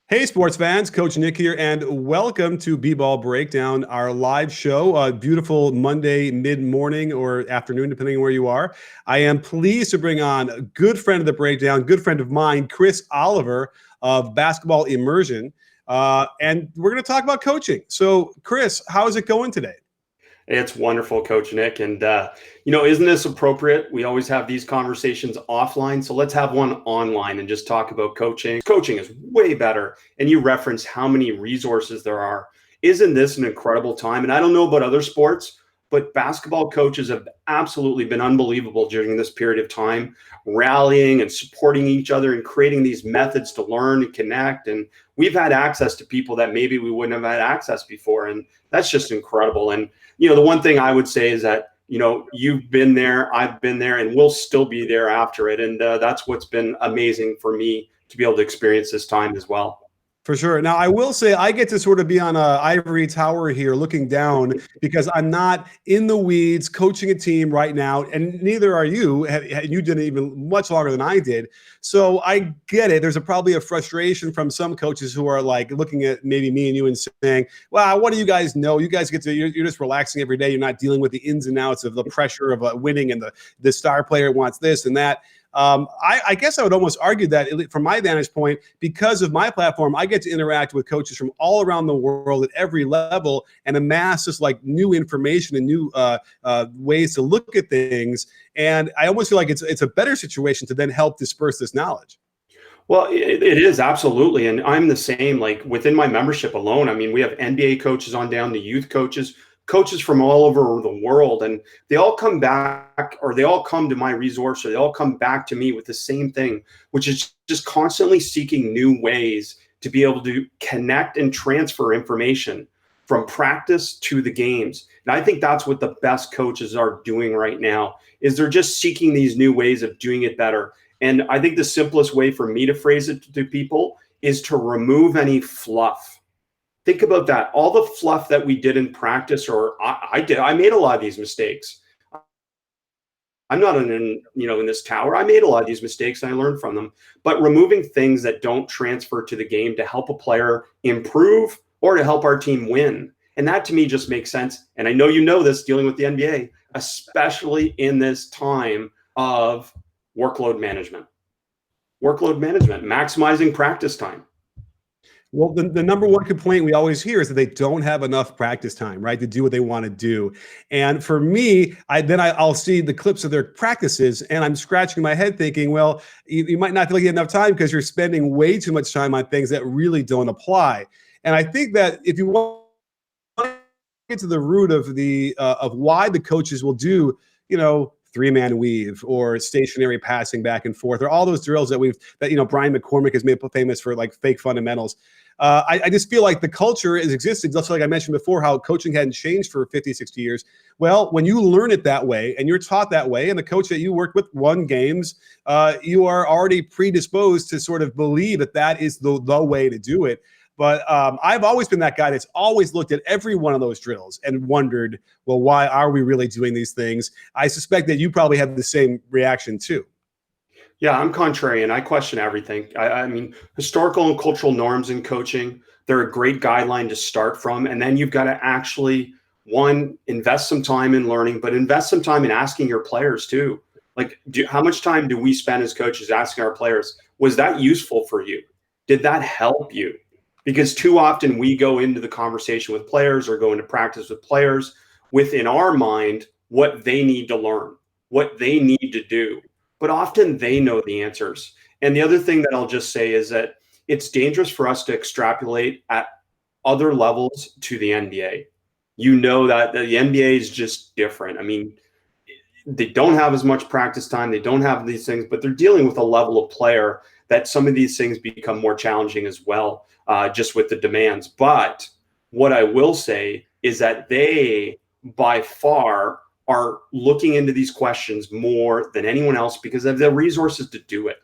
Hey, sports fans, Coach Nick here, and welcome to B-Ball Breakdown, our live show. A beautiful Monday mid-morning or afternoon, depending on where you are. I am pleased to bring on a good friend of the breakdown, good friend of mine, Chris Oliver of Basketball Immersion. And we're going to talk about coaching. So, Chris, how is it going today? It's wonderful, Coach Nick. And, isn't this appropriate? We always have these conversations offline. So let's have one online and just talk about coaching. Coaching is way better. And you reference how many resources there are. Isn't this an incredible time? And I don't know about other sports, but basketball coaches have absolutely been unbelievable during this period of time, rallying and supporting each other and creating these methods to learn and connect. And we've had access to people that maybe we wouldn't have had access before. And that's just incredible. And the one thing I would say is that, you've been there, I've been there, and we'll still be there after it. And that's what's been amazing for me to be able to experience this time as well. For sure. Now, I will say I get to sort of be on a ivory tower here looking down because I'm not in the weeds coaching a team right now, and neither are you. You did it even much longer than I did. So I get it. There's probably a frustration from some coaches who are like looking at maybe me and you and saying, well, what do you guys know? You guys you're just relaxing every day. You're not dealing with the ins and outs of the pressure of winning and the star player wants this and that. I guess I would almost argue that from my vantage point, because of my platform, I get to interact with coaches from all around the world at every level and amass just like new information and new ways to look at things. And I almost feel like it's a better situation to then help disperse this knowledge. Well, it is absolutely. And I'm the same, like within my membership alone. I mean, we have NBA coaches on down to youth coaches from all over the world, and they all come back, or they all come to my resource, or they all come back to me with the same thing, which is just constantly seeking new ways to be able to connect and transfer information from practice to the games. And I think that's what the best coaches are doing right now, is they're just seeking these new ways of doing it better. And I think the simplest way for me to phrase it to people is to remove any fluff. Think about that. All the fluff that we did in practice, or I made a lot of these mistakes. I'm not in this tower. I made a lot of these mistakes and I learned from them. But removing things that don't transfer to the game to help a player improve or to help our team win. And that to me just makes sense. And I know you know this dealing with the NBA, especially in this time of workload management. Workload management, maximizing practice time. Well, the number one complaint we always hear is that they don't have enough practice time, right, to do what they want to do. And for me, I'll see the clips of their practices, and I'm scratching my head thinking, well, you might not get enough time because you're spending way too much time on things that really don't apply. And I think that if you want to get to the root of of why the coaches will do, three-man weave or stationary passing back and forth, or all those drills that Brian McCormick has made famous for, like fake fundamentals. I just feel like the culture is existing, just like I mentioned before, how coaching hadn't changed for 50, 60 years. Well, when you learn it that way and you're taught that way, and the coach that you worked with won games, you are already predisposed to sort of believe that is the way to do it. But I've always been that guy that's always looked at every one of those drills and wondered, well, why are we really doing these things? I suspect that you probably have the same reaction too. Yeah, I'm contrarian. I question everything. I mean, historical and cultural norms in coaching, they're a great guideline to start from. And then you've got to actually, one, invest some time in learning, but invest some time in asking your players too. Like, how much time do we spend as coaches asking our players, was that useful for you? Did that help you? Because too often we go into the conversation with players or go into practice with players within our mind what they need to learn, what they need to do. But often they know the answers. And the other thing that I'll just say is that it's dangerous for us to extrapolate at other levels to the NBA. You know that the NBA is just different. I mean, they don't have as much practice time. They don't have these things, but they're dealing with a level of player that some of these things become more challenging as well, just with the demands. But what I will say is that they, by far, are looking into these questions more than anyone else because they have the resources to do it.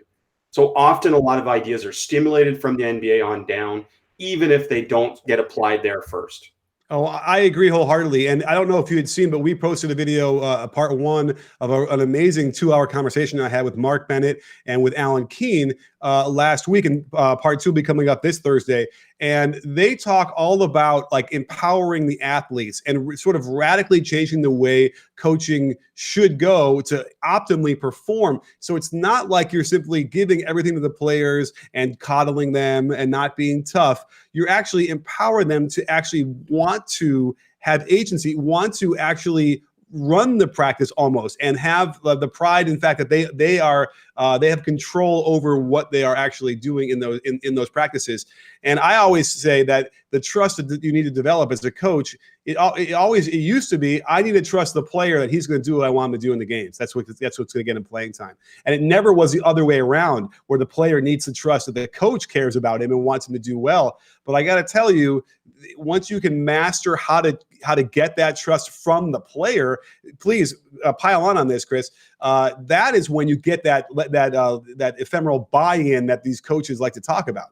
So often a lot of ideas are stimulated from the NBA on down, even if they don't get applied there first. Oh, I agree wholeheartedly. And I don't know if you had seen, but we posted a video, part one of an amazing 2-hour conversation I had with Mark Bennett and with Alan Keene last week. And part two will be coming up this Thursday. And they talk all about like empowering the athletes and sort of radically changing the way coaching should go to optimally perform. So it's not like you're simply giving everything to the players and coddling them and not being tough. You're actually empowering them to actually want to have agency, want to actually run the practice almost, and have the pride in fact that they have control over what they are actually doing in those practices. And I always say that the trust that you need to develop as a coach, it used to be, I need to trust the player that he's going to do what I want him to do in the games. That's what's going to get him playing time. And it never was the other way around, where the player needs to trust that the coach cares about him and wants him to do well. But I got to tell you, once you can master how to get that trust from the player, please pile on this, Chris. That is when you get that ephemeral buy-in that these coaches like to talk about.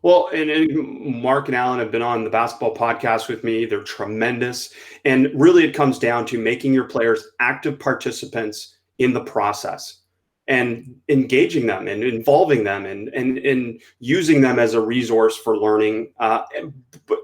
Well, and Mark and Alan have been on the basketball podcast with me. They're tremendous. And really it comes down to making your players active participants in the process and engaging them and involving them and using them as a resource for learning. But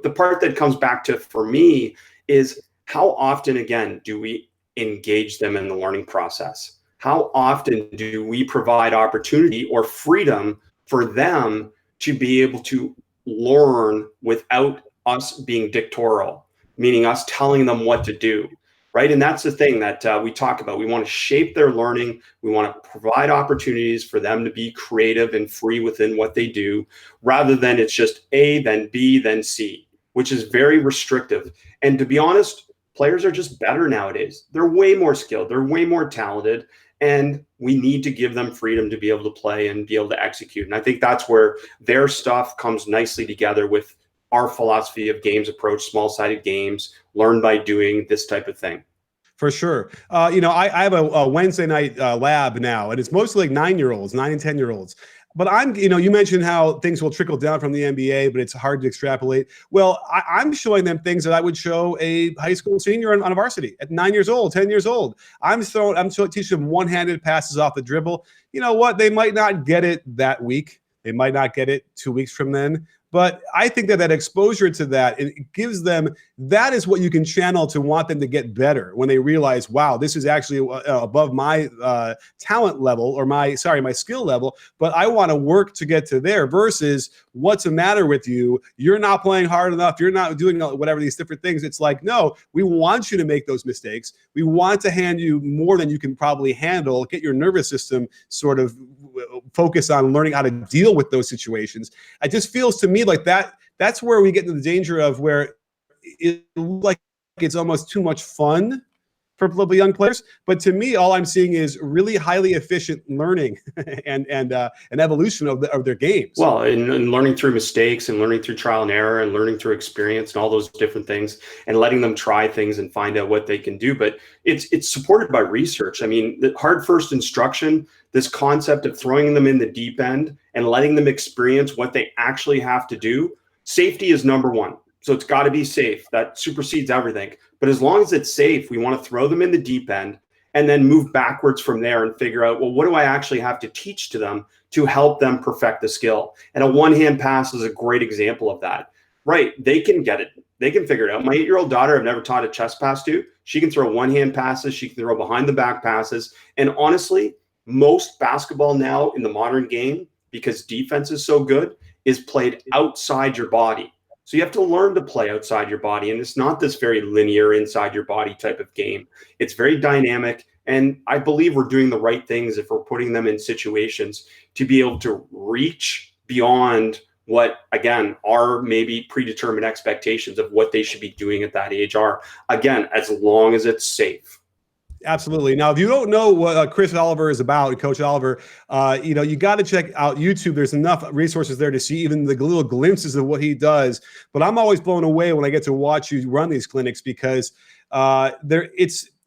the part that comes back to, for me, is how often, again, do we engage them in the learning process? How often do we provide opportunity or freedom for them to be able to learn without us being dictatorial, meaning us telling them what to do, right? And that's the thing that we talk about. We want to shape their learning. We want to provide opportunities for them to be creative and free within what they do, rather than it's just A, then B, then C, which is very restrictive. And to be honest, players are just better nowadays. They're way more skilled. They're way more talented. And we need to give them freedom to be able to play and be able to execute. And I think that's where their stuff comes nicely together with our philosophy of games approach, small-sided games, learn by doing, this type of thing. For sure. I have a Wednesday night lab now, and it's mostly like 9-year-olds, 9 and 10-year-olds. But you mentioned how things will trickle down from the NBA, but it's hard to extrapolate. Well, I'm showing them things that I would show a high school senior on a varsity at 9 years old, 10 years old. I'm teaching them one-handed passes off the dribble. You know what? They might not get it that week. They might not get it 2 weeks from then. But I think that exposure to that, it gives them, that is what you can channel to want them to get better when they realize, wow, this is actually above my talent level or my skill level, but I want to work to get to there, versus what's the matter with you? You're not playing hard enough. You're not doing whatever, these different things. It's like, no, we want you to make those mistakes. We want to hand you more than you can probably handle, get your nervous system sort of focus on learning how to deal with those situations. It just feels to me like that's where we get into the danger of where it looks like it's almost too much fun for young players. But to me, all I'm seeing is really highly efficient learning and an evolution of their games. Well, and learning through mistakes and learning through trial and error and learning through experience and all those different things, and letting them try things and find out what they can do. But it's supported by research. I mean, the hard first instruction, this concept of throwing them in the deep end and letting them experience what they actually have to do. Safety is number one. So it's got to be safe. That supersedes everything. But as long as it's safe, we want to throw them in the deep end and then move backwards from there and figure out, well, what do I actually have to teach to them to help them perfect the skill? And a one-hand pass is a great example of that. Right. They can get it. They can figure it out. My 8-year-old daughter, I've never taught a chest pass to. She can throw one-hand passes. She can throw behind the back passes. And honestly, most basketball now in the modern game, because defense is so good, is played outside your body. So you have to learn to play outside your body. And it's not this very linear inside your body type of game. It's very dynamic. And I believe we're doing the right things if we're putting them in situations to be able to reach beyond what, again, are maybe predetermined expectations of what they should be doing at that age are. Again, as long as it's safe. Absolutely. Now, if you don't know what Chris Oliver is about, Coach Oliver, you got to check out YouTube. There's enough resources there to see even the little glimpses of what he does. But I'm always blown away when I get to watch you run these clinics, because I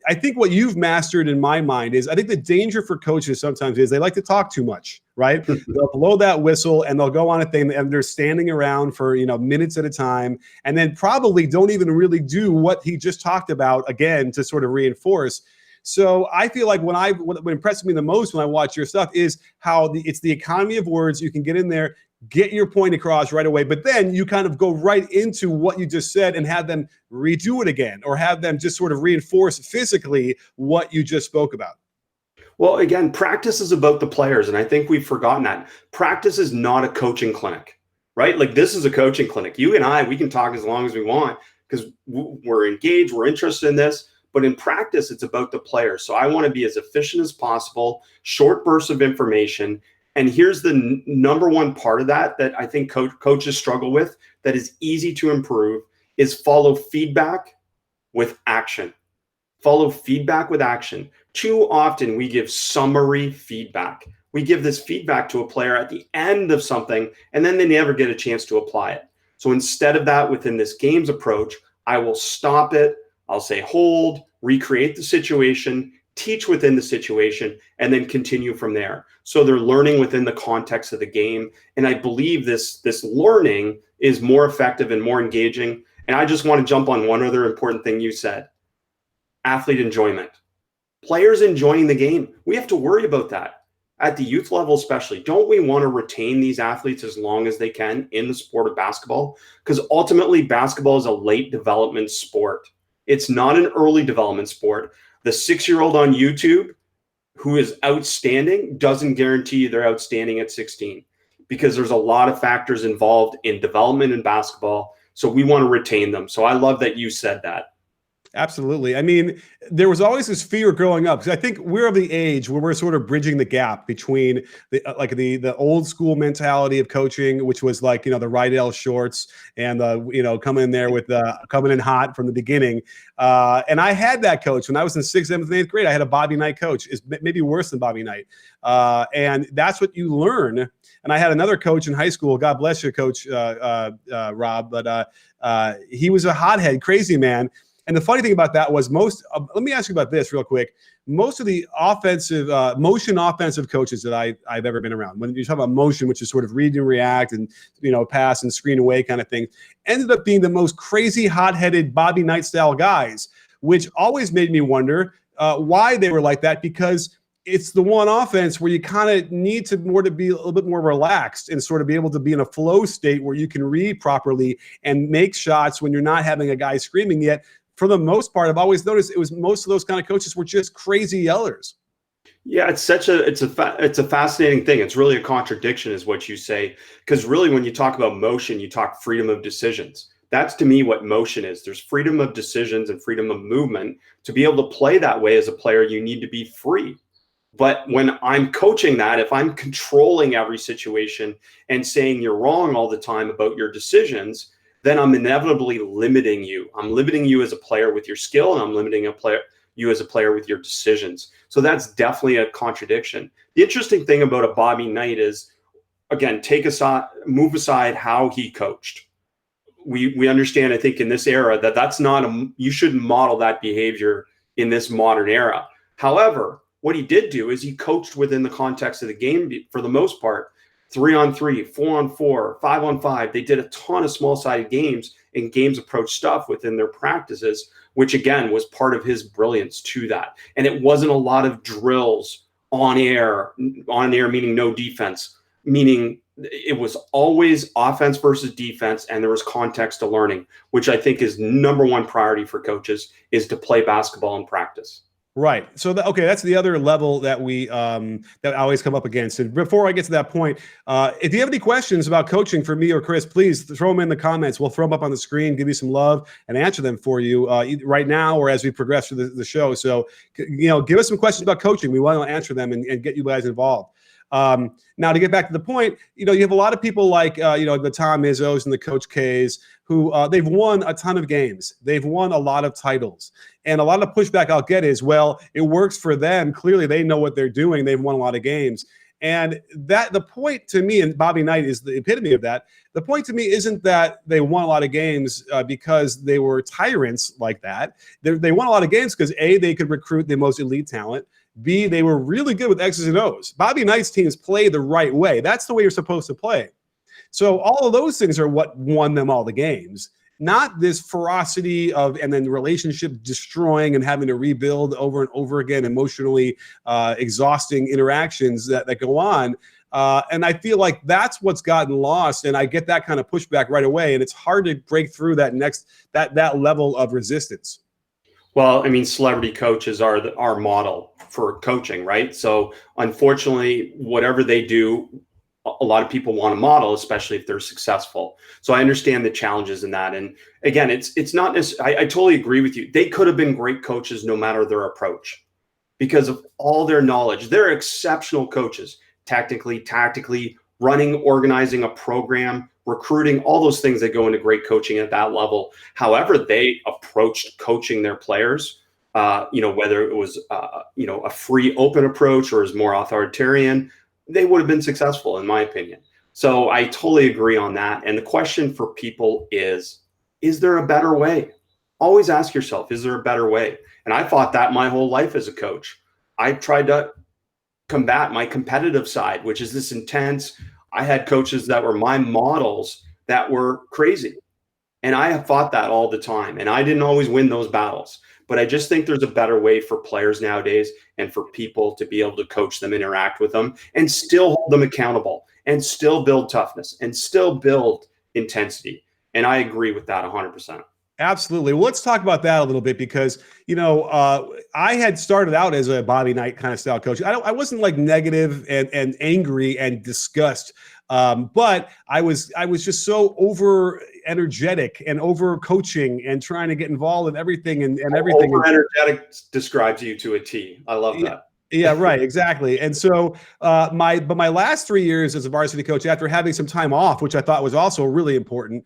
I think what you've mastered in my mind is, I think the danger for coaches sometimes is they like to talk too much, right? They'll blow that whistle and they'll go on a thing and they're standing around for, minutes at a time, and then probably don't even really do what he just talked about again to sort of reinforce. So I feel like what impresses me the most when I watch your stuff is how it's the economy of words. You can get in there, get your point across right away, but then you kind of go right into what you just said and have them redo it again, or have them just sort of reinforce physically what you just spoke about. Well, again, practice is about the players, and I think we've forgotten that. Practice is not a coaching clinic, right? Like, this is a coaching clinic. You and I, we can talk as long as we want because we're engaged, we're interested in this. But in practice, it's about the players. So I want to be as efficient as possible, short bursts of information. And here's the number one part of that I think coaches struggle with, that is easy to improve, is follow feedback with action. Follow feedback with action. Too often we give summary feedback. We give this feedback to a player at the end of something, and then they never get a chance to apply it. So instead of that, within this games approach, I will stop it. I'll say hold, recreate the situation, teach within the situation, and then continue from there. So they're learning within the context of the game. And I believe this learning is more effective and more engaging. And I just want to jump on one other important thing you said: athlete enjoyment. Players enjoying the game. We have to worry about that at the youth level, especially. Don't we want to retain these athletes as long as they can in the sport of basketball? Because ultimately, basketball is a late development sport. It's not an early development sport. The 6-year-old on YouTube who is outstanding doesn't guarantee they're outstanding at 16, because there's a lot of factors involved in development in basketball. So we want to retain them. So I love that you said that. Absolutely. I mean, there was always this fear growing up, because I think we're of the age where we're sort of bridging the gap between the old school mentality of coaching, which was like, the Rydell shorts and coming in there with coming in hot from the beginning. And I had that coach when I was in 6th, 7th, and 8th grade. I had a Bobby Knight coach. Is maybe worse than Bobby Knight. And that's what you learn. And I had another coach in high school. God bless you, Coach Rob. But he was a hothead, crazy man. And the funny thing about that was let me ask you about this real quick. Most of the motion offensive coaches that I've ever been around, when you talk about motion, which is sort of read and react and, pass and screen away kind of thing, ended up being the most crazy, hot-headed Bobby Knight style guys, which always made me wonder why they were like that, because it's the one offense where you kind of need to be a little bit more relaxed and sort of be able to be in a flow state where you can read properly and make shots when you're not having a guy screaming yet. For the most part, I've always noticed it was most of those kind of coaches were just crazy yellers. Yeah, it's a fascinating thing. It's really a contradiction, is what you say, because really, when you talk about motion, you talk freedom of decisions. That's, to me, what motion is. There's freedom of decisions and freedom of movement. To be able to play that way as a player, you need to be free. But when I'm coaching that, if I'm controlling every situation and saying you're wrong all the time about your decisions, then I'm inevitably limiting you. I'm limiting you as a player with your skill, and I'm limiting you as a player with your decisions. So that's definitely a contradiction. The interesting thing about a Bobby Knight is, again, move aside how he coached. We understand, I think, in this era that's not you shouldn't model that behavior in this modern era. However, what he did do is he coached within the context of the game for the most part. 3-on-3, 4-on-4, 5-on-5. They did a ton of small-sided games and games approach stuff within their practices, which again was part of his brilliance to that. And it wasn't a lot of drills on air meaning no defense, meaning it was always offense versus defense, and there was context to learning, which I think is number one priority for coaches, is to play basketball in practice. Right. So, that's the other level that we that I always come up against. And before I get to that point, if you have any questions about coaching for me or Chris, please throw them in the comments. We'll throw them up on the screen, give you some love, and answer them for you right now or as we progress through the show. So, give us some questions about coaching. We want to answer them and get you guys involved. Now, to get back to the point, you have a lot of people like, the Tom Izzos and the Coach K's who they've won a ton of games. They've won a lot of titles. And a lot of pushback I'll get is, well, it works for them. Clearly, they know what they're doing. They've won a lot of games. And that the point to me, and Bobby Knight is the epitome of that. The point to me isn't that they won a lot of games because they were tyrants like that. They won a lot of games because A, they could recruit the most elite talent. B, they were really good with X's and O's. Bobby Knight's teams play the right way. That's the way you're supposed to play. So all of those things are what won them all the games, not this ferocity of and then relationship destroying and having to rebuild over and over again, emotionally exhausting interactions that go on. And I feel like that's what's gotten lost. And I get that kind of pushback right away. And it's hard to break through that that level of resistance. Well, I mean, celebrity coaches are our model for coaching, right? So unfortunately, whatever they do, a lot of people want to model, especially if they're successful. So I understand the challenges in that. And again, it's not necessarily, I totally agree with you. They could have been great coaches no matter their approach because of all their knowledge. They're exceptional coaches, technically, tactically, running, organizing a program, recruiting, all those things that go into great coaching at that level. However, they approached coaching their players, whether it was, a free, open approach or is more authoritarian, they would have been successful, in my opinion. So I totally agree on that. And the question for people is there a better way? Always ask yourself, is there a better way? And I fought that my whole life as a coach. I tried to combat my competitive side, which is this intense. I had coaches that were my models that were crazy. And I have fought that all the time. And I didn't always win those battles. But I just think there's a better way for players nowadays and for people to be able to coach them, interact with them, and still hold them accountable and still build toughness and still build intensity. And I agree with that 100%. Absolutely. Well, let's talk about that a little bit because, I had started out as a Bobby Knight kind of style coach. I wasn't like negative and angry and disgust. But I was just so over energetic and over coaching and trying to get involved in everything and everything. Over energetic describes you to a T. I love that. Yeah, right. Exactly. And so my last 3 years as a varsity coach, after having some time off, which I thought was also really important,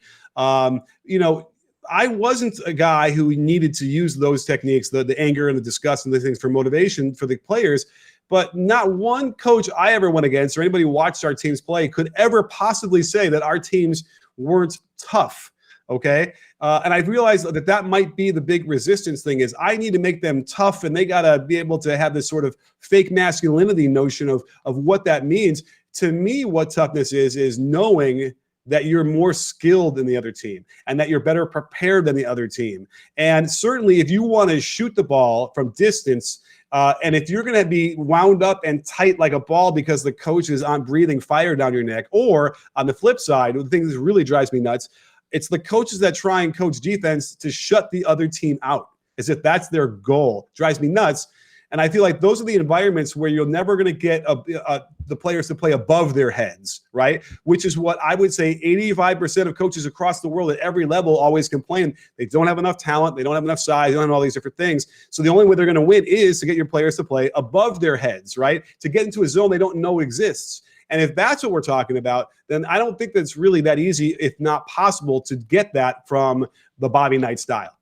I wasn't a guy who needed to use those techniques, the anger and the disgust and the things for motivation for the players. But not one coach I ever went against or anybody who watched our teams play could ever possibly say that our teams weren't tough. Okay. And I realized that might be the big resistance thing is I need to make them tough and they got to be able to have this sort of fake masculinity notion of what that means. To me, what toughness is knowing that you're more skilled than the other team and that you're better prepared than the other team. And certainly if you want to shoot the ball from distance, and if you're going to be wound up and tight like a ball because the coach is on breathing fire down your neck, or on the flip side, the thing that really drives me nuts, it's the coaches that try and coach defense to shut the other team out as if that's their goal. Drives me nuts. And I feel like those are the environments where you're never going to get the players to play above their heads, right? Which is what I would say 85% of coaches across the world at every level always complain. They don't have enough talent. They don't have enough size. They don't have all these different things. So the only way they're going to win is to get your players to play above their heads, right? To get into a zone they don't know exists. And if that's what we're talking about, then I don't think that's really that easy, if not possible, to get that from the Bobby Knight style.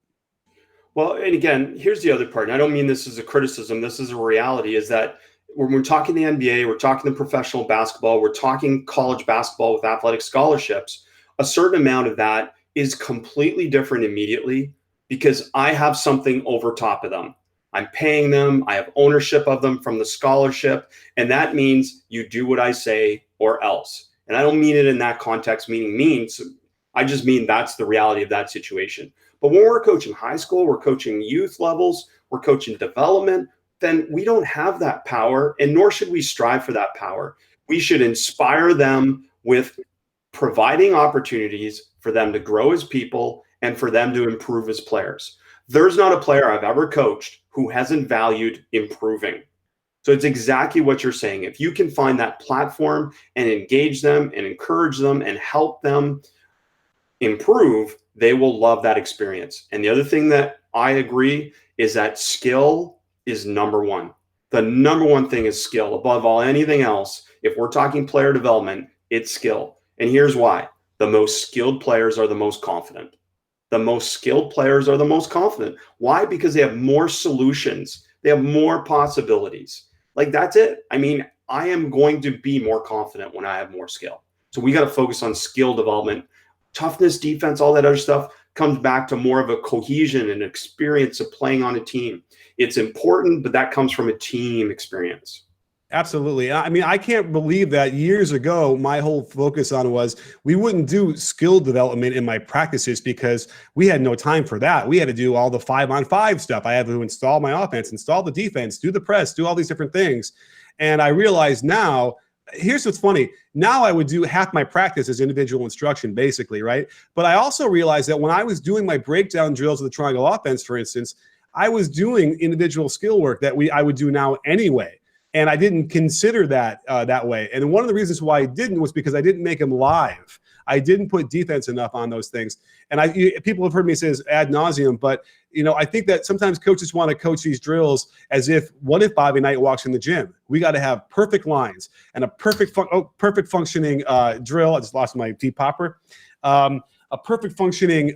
Well, and again, here's the other part. And I don't mean this as a criticism. This is a reality, is that when we're talking the NBA, we're talking the professional basketball, we're talking college basketball with athletic scholarships, a certain amount of that is completely different immediately because I have something over top of them. I'm paying them. I have ownership of them from the scholarship. And that means you do what I say or else. And I don't mean it in that context, meaning mean. So I just mean that's the reality of that situation. But when we're coaching high school, we're coaching youth levels, we're coaching development, then we don't have that power, and nor should we strive for that power. We should inspire them with providing opportunities for them to grow as people and for them to improve as players. There's not a player I've ever coached who hasn't valued improving. So it's exactly what you're saying. If you can find that platform and engage them and encourage them and help them improve, they will love that experience. And the other thing that I agree is that skill is number one. The number one thing is skill above all anything else. If we're talking player development, it's skill. And here's why. The most skilled players are the most confident. The most skilled players are the most confident. Why? Because they have more solutions. They have more possibilities. Like, that's it. I mean, I am going to be more confident when I have more skill. So we got to focus on skill development. Toughness, defense, all that other stuff comes back to more of a cohesion and experience of playing on a team. It's important, but that comes from a team experience. Absolutely. I mean, I can't believe that years ago, my whole focus on was we wouldn't do skill development in my practices because we had no time for that. We had to do all the 5-on-5 stuff. I had to install my offense, install the defense, do the press, do all these different things. And I realize now, here's what's funny. Now I would do half my practice as individual instruction, basically, right? But I also realized that when I was doing my breakdown drills of the triangle offense, for instance, I was doing individual skill work that I would do now anyway. And I didn't consider that that way. And one of the reasons why I didn't was because I didn't make them live. I didn't put defense enough on those things. And people have heard me say this ad nauseum, but I think that sometimes coaches want to coach these drills as if, what if Bobby Knight walks in the gym? We got to have perfect lines and a perfect functioning drill. I just lost my deep popper. A perfect functioning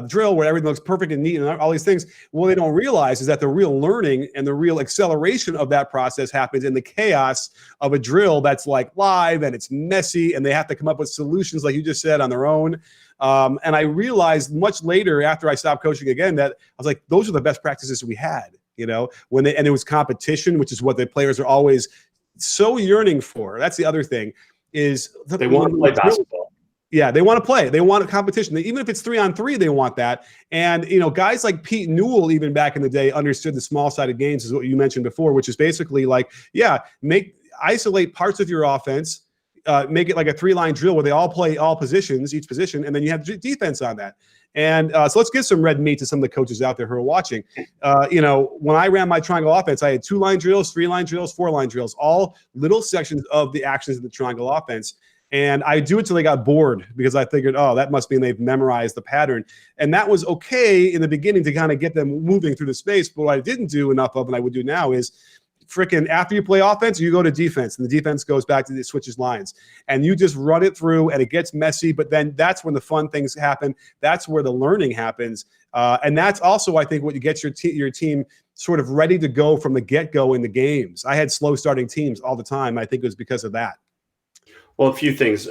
drill where everything looks perfect and neat and all these things. What they don't realize is that the real learning and the real acceleration of that process happens in the chaos of a drill that's like live and it's messy and they have to come up with solutions, like you just said, on their own. And I realized much later after I stopped coaching again that I was like, those are the best practices we had, and it was competition, which is what the players are always so yearning for. That's the other thing is they want to play basketball. Yeah, they want to play. They want a competition. Even if it's 3-on-3, they want that. And, guys like Pete Newell, even back in the day, understood the small-sided games, is what you mentioned before, which is basically like, isolate parts of your offense, make it like a 3-line drill where they all play all positions, each position, and then you have defense on that. And so let's give some red meat to some of the coaches out there who are watching. When I ran my triangle offense, I had 2-line drills, 3-line drills, 4-line drills, all little sections of the actions of the triangle offense. And I do it till they got bored because I figured, that must mean they've memorized the pattern. And that was okay in the beginning to kind of get them moving through the space. But what I didn't do enough of, and I would do now, is after you play offense, you go to defense, and the defense goes back to the switches lines. And you just run it through, and it gets messy. But then that's when the fun things happen. That's where the learning happens. And that's also, I think, what you get your team sort of ready to go from the get-go in the games. I had slow starting teams all the time. I think it was because of that. Well, a few things.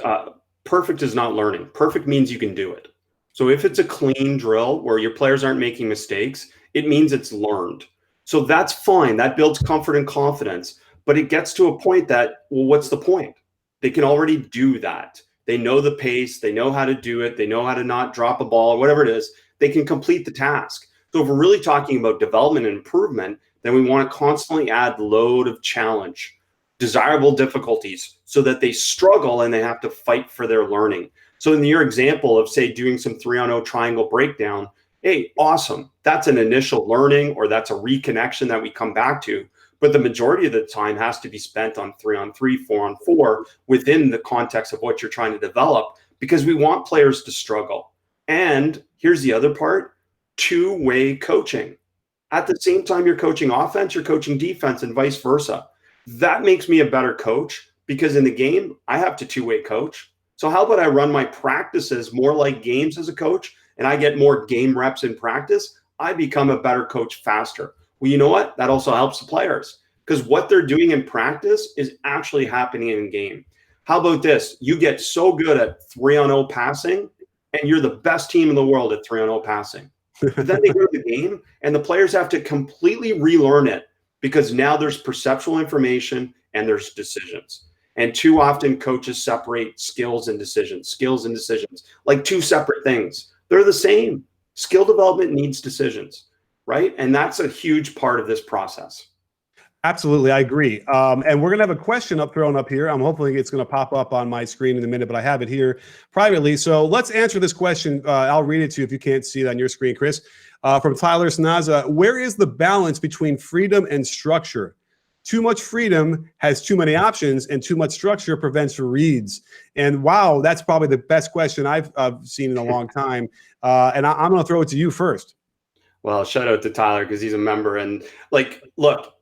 Perfect is not learning. Perfect means you can do it. So if it's a clean drill where your players aren't making mistakes, it means it's learned. So that's fine. That builds comfort and confidence. But it gets to a point that, well, what's the point? They can already do that. They know the pace. They know how to do it. They know how to not drop a ball, whatever it is. They can complete the task. So if we're really talking about development and improvement, then we want to constantly add load of challenge, desirable difficulties, so that they struggle and they have to fight for their learning. So in your example of, say, doing some 3-on-0 triangle breakdown, hey, awesome. That's an initial learning, or that's a reconnection that we come back to. But the majority of the time has to be spent on 3-on-3, 4-on-4 within the context of what you're trying to develop, because we want players to struggle. And here's the other part, two-way coaching. At the same time you're coaching offense, you're coaching defense, and vice versa. That makes me a better coach, because in the game, I have to two-way coach. So how about I run my practices more like games as a coach, and I get more game reps in practice? I become a better coach faster. Well, you know what? That also helps the players, because what they're doing in practice is actually happening in game. How about this? You get so good at 3-on-0 passing, and you're the best team in the world at 3-on-0 passing. But then they go to the game, and the players have to completely relearn it, because now there's perceptual information and there's decisions. And too often coaches separate skills and decisions like two separate things. They're the same. Skill development needs decisions, right? And that's a huge part of this process. Absolutely, I agree. And we're going to have a question thrown up here. I'm hoping it's going to pop up on my screen in a minute, but I have it here privately. So let's answer this question. I'll read it to you if you can't see it on your screen, Chris. From Tyler Snaza, where is the balance between freedom and structure? Too much freedom has too many options, and too much structure prevents reads. And wow, that's probably the best question I've seen in a long time. And I'm going to throw it to you first. Well, shout out to Tyler, because he's a member. And look,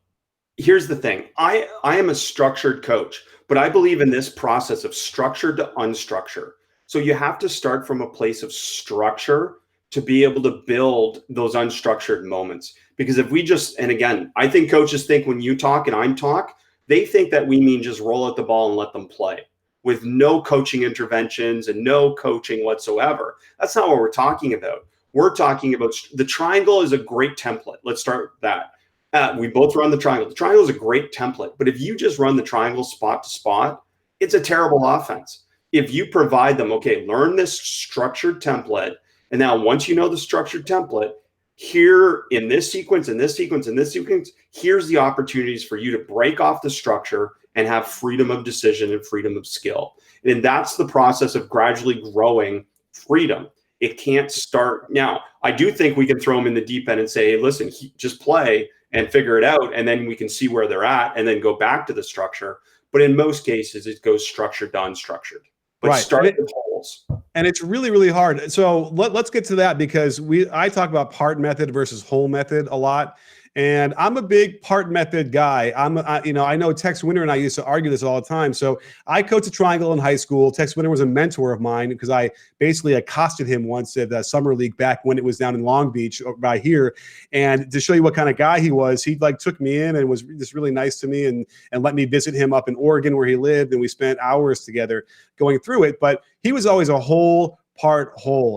here's the thing. I am a structured coach, but I believe in this process of structure to unstructure. So you have to start from a place of structure to be able to build those unstructured moments. Because if we just, and again, I think coaches think when you talk and I'm talk, they think that we mean just roll out the ball and let them play with no coaching interventions and no coaching whatsoever. That's not what we're talking about. We're talking about the triangle is a great template. Let's start with that. We both run the triangle. The triangle is a great template, but if you just run the triangle spot to spot, it's a terrible offense. If you provide them, okay, learn this structured template, and now once you know the structured template, here in this sequence, in this sequence, in this sequence, here's the opportunities for you to break off the structure and have freedom of decision and freedom of skill. And that's the process of gradually growing freedom. It can't start now. I do think we can throw them in the deep end and say, hey, listen, just play and figure it out. And then we can see where they're at and then go back to the structure. But in most cases, it goes structured to unstructured. But right. Start with holes. And it's really, really hard. So let's get to that, because I talk about part method versus whole method a lot. And I'm a big part method guy. I know Tex Winter and I used to argue this all the time. So I coached a triangle in high school. Tex Winter was a mentor of mine because I basically accosted him once at the summer league back when it was down in Long Beach by here. And to show you what kind of guy he was, he took me in and was just really nice to me and let me visit him up in Oregon where he lived. And we spent hours together going through it. But he was always a whole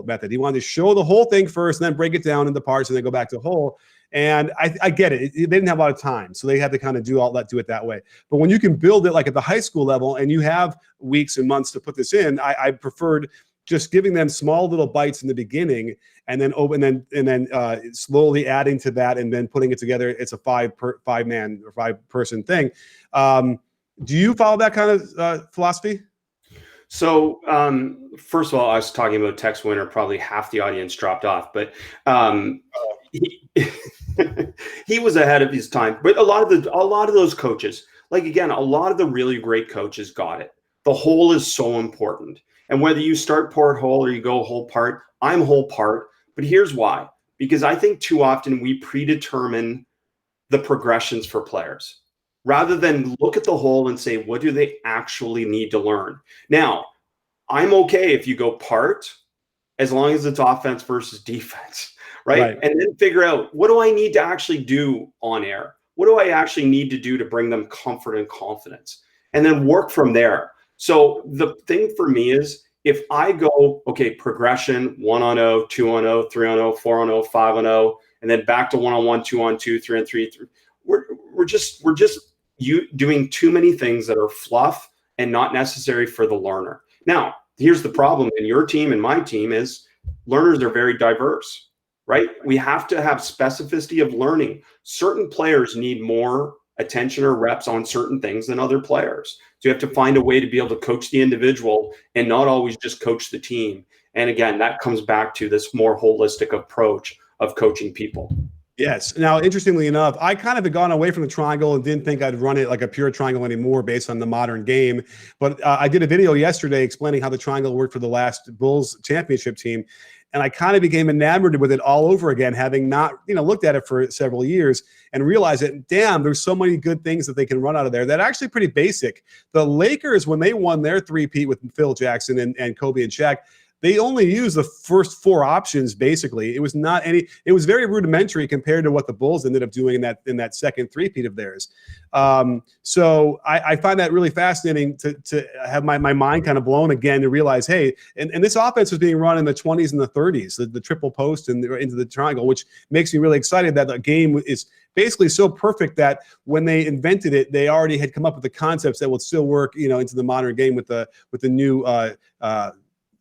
method. He wanted to show the whole thing first and then break it down into parts and then go back to whole. And I get it. They didn't have a lot of time, so they had to kind of do it that way. But when you can build it like at the high school level and you have weeks and months to put this in, I preferred just giving them small little bites in the beginning and then slowly adding to that and then putting it together. It's a five-man or five-person thing. Do you follow that kind of philosophy? So first of all, I was talking about Tex Winter. Probably half the audience dropped off, but he was ahead of his time. But a lot of those coaches, like again, a lot of the really great coaches got it. The whole is so important, and whether you start part whole or you go whole part, I'm whole part. But here's why: because I think too often we predetermine the progressions for players, rather than look at the whole and say, what do they actually need to learn? Now, I'm okay if you go part, as long as it's offense versus defense, right? And then figure out, what do I need to actually do on air? What do I actually need to do to bring them comfort and confidence? And then work from there. So the thing for me is, if I go, okay, progression, 1-on-0, 2-on-0, 3-on-0, 4-on-0, 5-on-0, and then back to 1-on-1, 2-on-2, 3-on-3, we're just you doing too many things that are fluff and not necessary for the learner. Now, here's the problem in your team and my team is learners are very diverse, right? We have to have specificity of learning. Certain players need more attention or reps on certain things than other players. So you have to find a way to be able to coach the individual and not always just coach the team. And again, that comes back to this more holistic approach of coaching people. Yes. Now, interestingly enough, I kind of had gone away from the triangle and didn't think I'd run it like a pure triangle anymore based on the modern game. But I did a video yesterday explaining how the triangle worked for the last Bulls championship team. And I kind of became enamored with it all over again, having not, looked at it for several years and realized that, damn, there's so many good things that they can run out of there that are actually pretty basic. The Lakers, when they won their three-peat with Phil Jackson and Kobe and Shaq, they only used the first four options. Basically, it was very rudimentary compared to what the Bulls ended up doing in that second three-peat of theirs. So I find that really fascinating to have my mind kind of blown again to realize, hey, and this offense was being run in the 20s and the 30s, the triple post and into the triangle, which makes me really excited that the game is basically so perfect that when they invented it, they already had come up with the concepts that will still work, into the modern game with the new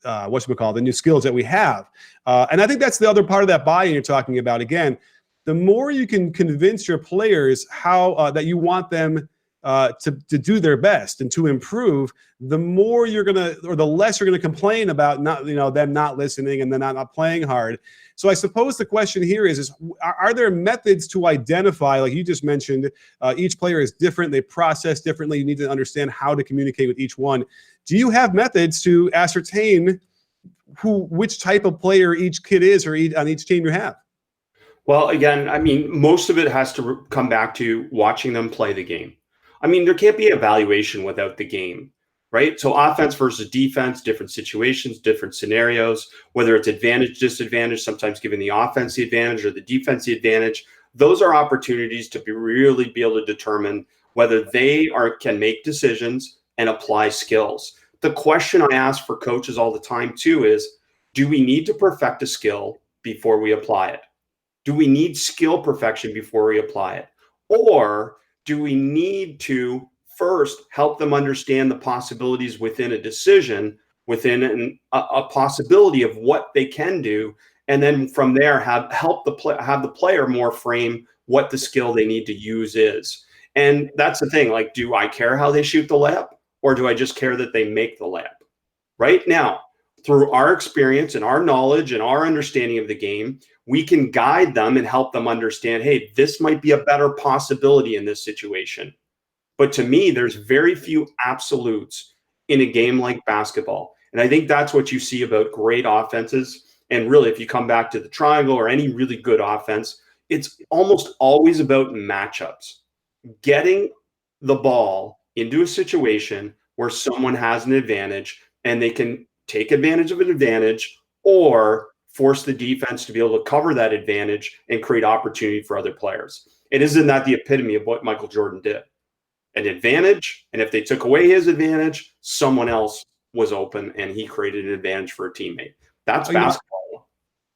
the new skills that we have. And I think that's the other part of that buy-in you're talking about. Again, the more you can convince your players how that you want them to do their best and to improve, the more the less you're gonna complain about them not listening and then not playing hard. So I suppose the question here is are there methods to identify, like you just mentioned, each player is different, they process differently, you need to understand how to communicate with each one. Do you have methods to ascertain which type of player each kid is or on each team you have? Well, again, I mean, most of it has to come back to watching them play the game. I mean, there can't be evaluation without the game, right? So offense versus defense, different situations, different scenarios, whether it's advantage, disadvantage, sometimes giving the offense the advantage or the defense the advantage. Those are opportunities to really be able to determine whether they can make decisions and apply skills. The question I ask for coaches all the time too is, do we need to perfect a skill before we apply it? Do we need skill perfection before we apply it? Or do we need to first help them understand the possibilities within a decision, within a possibility of what they can do, and then from there have the player more frame what the skill they need to use is? And that's the thing. Like, do I care how they shoot the layup, or do I just care that they make the layup? Right now, through our experience and our knowledge and our understanding of the game, we can guide them and help them understand, hey, this might be a better possibility in this situation. But to me, there's very few absolutes in a game like basketball. And I think that's what you see about great offenses. And really, if you come back to the triangle or any really good offense, it's almost always about matchups. Getting the ball into a situation where someone has an advantage and they can take advantage of an advantage or force the defense to be able to cover that advantage and create opportunity for other players. And isn't that the epitome of what Michael Jordan did? An advantage, and if they took away his advantage, someone else was open and he created an advantage for a teammate. That's basketball.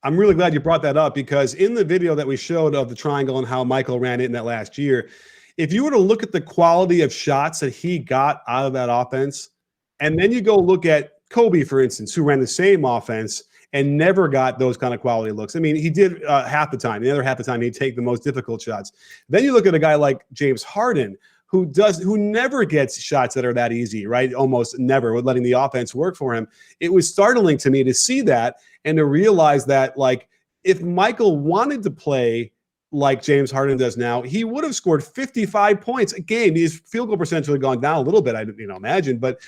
I'm really glad you brought that up, because in the video that we showed of the triangle and how Michael ran it in that last year, if you were to look at the quality of shots that he got out of that offense, and then you go look at Kobe, for instance, who ran the same offense and never got those kind of quality looks. I mean, he did half the time. The other half the time, he'd take the most difficult shots. Then you look at a guy like James Harden, who never gets shots that are that easy, right? Almost never, with letting the offense work for him. It was startling to me to see that and to realize that, like, if Michael wanted to play like James Harden does now, he would have scored 55 points a game. His field goal percentage would have gone down a little bit, I imagine. But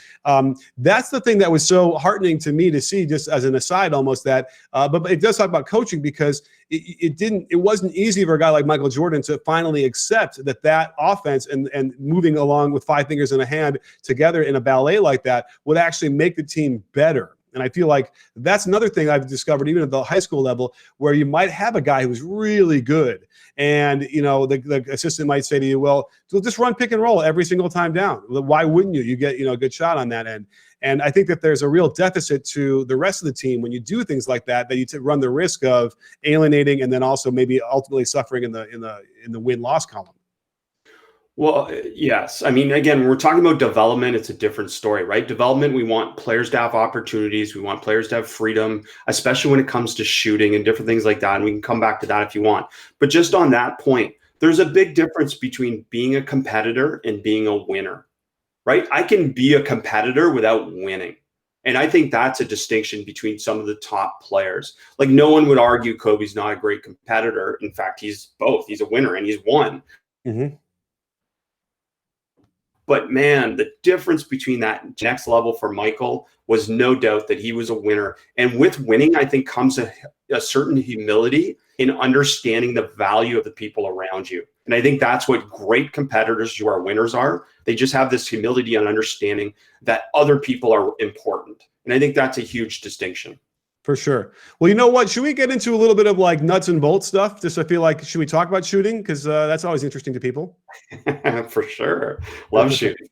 that's the thing that was so heartening to me to see, just as an aside almost, that but it does talk about coaching, because it wasn't easy for a guy like Michael Jordan to finally accept that offense and moving along with five fingers in a hand together in a ballet like that would actually make the team better. And I feel like that's another thing I've discovered, even at the high school level, where you might have a guy who's really good, and the assistant might say to you, well, just run pick and roll every single time down. Why wouldn't you? You get a good shot on that end. And I think that there's a real deficit to the rest of the team when you do things like that you run the risk of alienating, and then also maybe ultimately suffering in the win-loss column. Well, yes. I mean, again, when we're talking about development, it's a different story, right? Development, we want players to have opportunities. We want players to have freedom, especially when it comes to shooting and different things like that. And we can come back to that if you want. But just on that point, there's a big difference between being a competitor and being a winner, right? I can be a competitor without winning. And I think that's a distinction between some of the top players. Like, no one would argue Kobe's not a great competitor. In fact, he's both. He's a winner and he's won. Mm-hmm. But man, the difference between that next level for Michael was no doubt that he was a winner. And with winning, I think comes a certain humility in understanding the value of the people around you. And I think that's what great competitors who are winners are. They just have this humility and understanding that other people are important. And I think that's a huge distinction. For sure. Well, you know what? Should we get into a little bit of like nuts and bolts stuff? Just I feel like, should we talk about shooting? Because that's always interesting to people. For sure. Love shooting.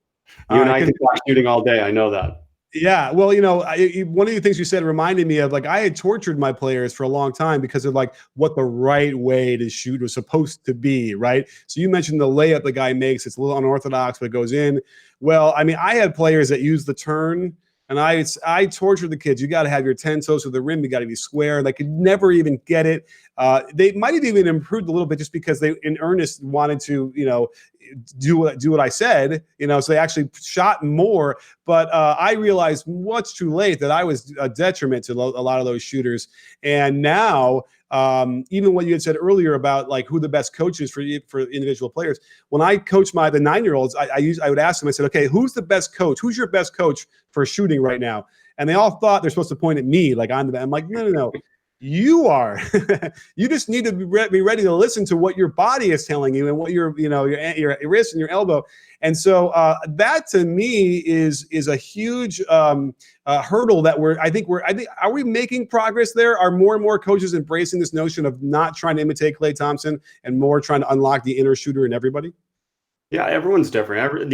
You and I can talk shooting all day. I know that. Yeah. Well, one of the things you said reminded me of, like, I had tortured my players for a long time because of like what the right way to shoot was supposed to be. Right. So you mentioned the layup the guy makes. It's a little unorthodox, but it goes in. Well, I mean, I had players that use the turn. And I tortured the kids. You got to have your 10 toes to the rim. You got to be square. They could never even get it. They might have even improved a little bit just because they, in earnest, wanted to, do what I said. So they actually shot more. But I realized much too late that I was a detriment to a lot of those shooters. And now, even what you had said earlier about like who the best coach is for individual players. When I coach the 9-year-olds, I would ask them. I said, okay, who's the best coach? Who's your best coach for shooting right now? And they all thought they're supposed to point at me, like I'm like, no. You are. You just need to be ready to listen to what your body is telling you and what your wrist and your elbow. And so that to me is a huge hurdle that I think are we making progress there? Are more and more coaches embracing this notion of not trying to imitate Klay Thompson and more trying to unlock the inner shooter in everybody? Yeah, everyone's different.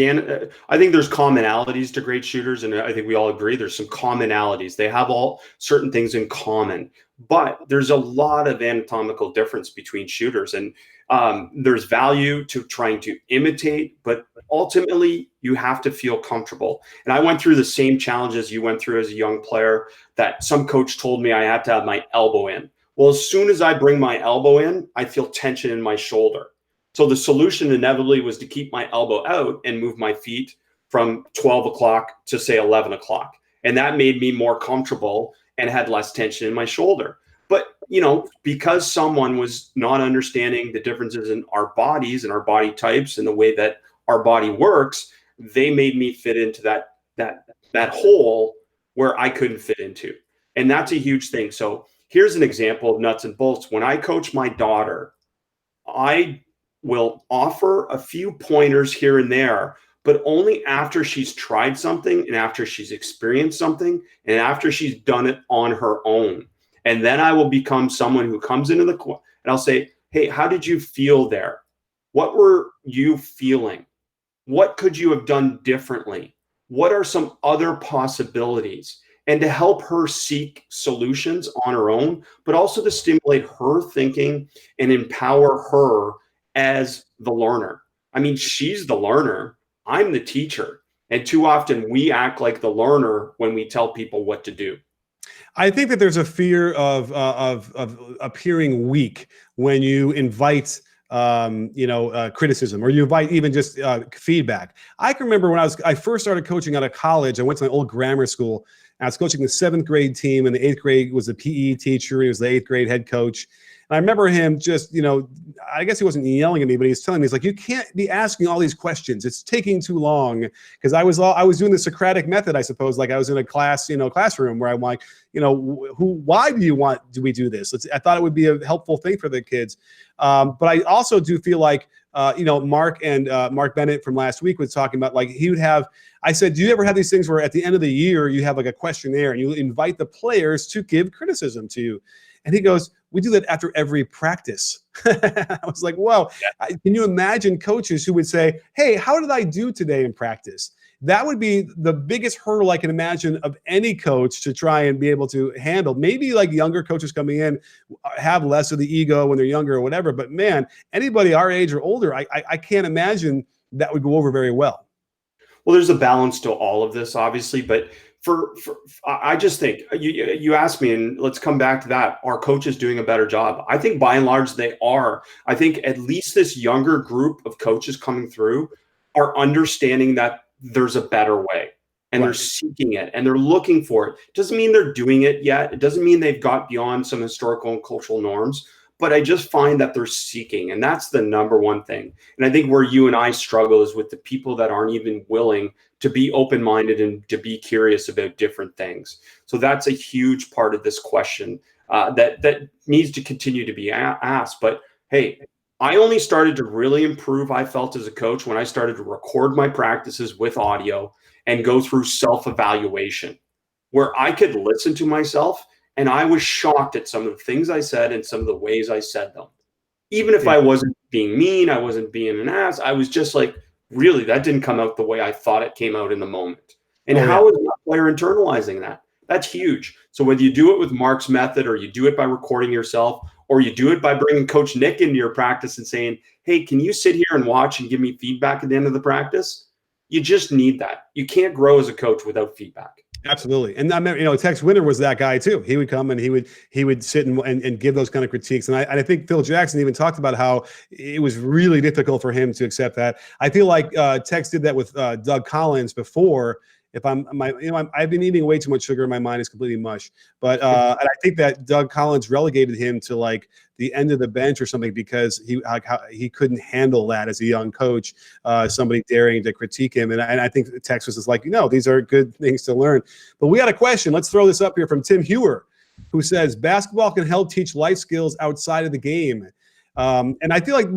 I think there's commonalities to great shooters, and I think we all agree there's some commonalities. They have all certain things in common, but there's a lot of anatomical difference between shooters, and there's value to trying to imitate, but ultimately you have to feel comfortable. And I went through the same challenges you went through as a young player, that some coach told me I had to have my elbow in. Well, as soon as I bring my elbow in, I feel tension in my shoulder. So the solution inevitably was to keep my elbow out and move my feet from 12 o'clock to say 11 o'clock. And that made me more comfortable and had less tension in my shoulder. But, because someone was not understanding the differences in our bodies and our body types and the way that our body works, they made me fit into that hole where I couldn't fit into. And that's a huge thing. So here's an example of nuts and bolts. When I coach my daughter, I will offer a few pointers here and there, but only after she's tried something and after she's experienced something and after she's done it on her own. And then I will become someone who comes into the court and I'll say, hey, how did you feel there? What were you feeling? What could you have done differently? What are some other possibilities? And to help her seek solutions on her own, but also to stimulate her thinking and empower her as the learner. I mean, she's the learner. I'm the teacher. And too often we act like the learner when we tell people what to do. I think that there's a fear of appearing weak when you invite criticism, or you invite even just feedback. I can remember when I first started coaching out of college, I went to my old grammar school. I was coaching the 7th grade team, and the 8th grade was the PE teacher. He was the 8th grade head coach. And I remember him just, I guess he wasn't yelling at me, but he's telling me, he's like, you can't be asking all these questions. It's taking too long. Because I was doing the Socratic method, I suppose. Like I was in a classroom where I'm like, why do we do this? I thought it would be a helpful thing for the kids. But I also do feel like, Mark Bennett from last week was talking about, like, he would have, I said, do you ever have these things where at the end of the year, you have like a questionnaire and you invite the players to give criticism to you? And he goes, we do that after every practice. I was like, whoa. Yeah. Can you imagine coaches who would say, hey, how did I do today in practice? That would be the biggest hurdle I can imagine of any coach to try and be able to handle. Maybe like younger coaches coming in have less of the ego when they're younger or whatever. But man, anybody our age or older, I can't imagine that would go over very well. Well, there's a balance to all of this, obviously, but I just think you asked me, and let's come back to that. Are coaches doing a better job? I think by and large they are. I think at least this younger group of coaches coming through are understanding that there's a better way, and they're seeking it and they're looking for it. Doesn't mean they're doing it yet. It doesn't mean they've got beyond some historical and cultural norms, but I just find that they're seeking, and that's the number one thing. And I think where you and I struggle is with the people that aren't even willing to be open-minded and to be curious about different things. So that's a huge part of this question that needs to continue to be asked. But hey, I only started to really improve, I felt, as a coach when I started to record my practices with audio and go through self-evaluation, where I could listen to myself, and I was shocked at some of the things I said and some of the ways I said them. Even if I wasn't being mean, I wasn't being an ass, I was just like, really, that didn't come out the way I thought it came out in the moment. And how is that player internalizing that? That's huge. So whether you do it with Mark's method, or you do it by recording yourself, or you do it by bringing Coach Nick into your practice and saying, hey, can you sit here and watch and give me feedback at the end of the practice? You just need that. You can't grow as a coach without feedback. Absolutely. And I remember, Tex Winter was that guy too. He would come and he would sit and give those kind of critiques. And I think Phil Jackson even talked about how it was really difficult for him to accept that. I feel like Tex did that with Doug Collins before. I've been eating way too much sugar. My mind is completely mush. But and I think that Doug Collins relegated him to like the end of the bench or something because he couldn't handle that as a young coach, somebody daring to critique him. And I think Tex was just like, these are good things to learn. But we got a question. Let's throw this up here from Tim Hewer. who says basketball can help teach life skills outside of the game. And I feel like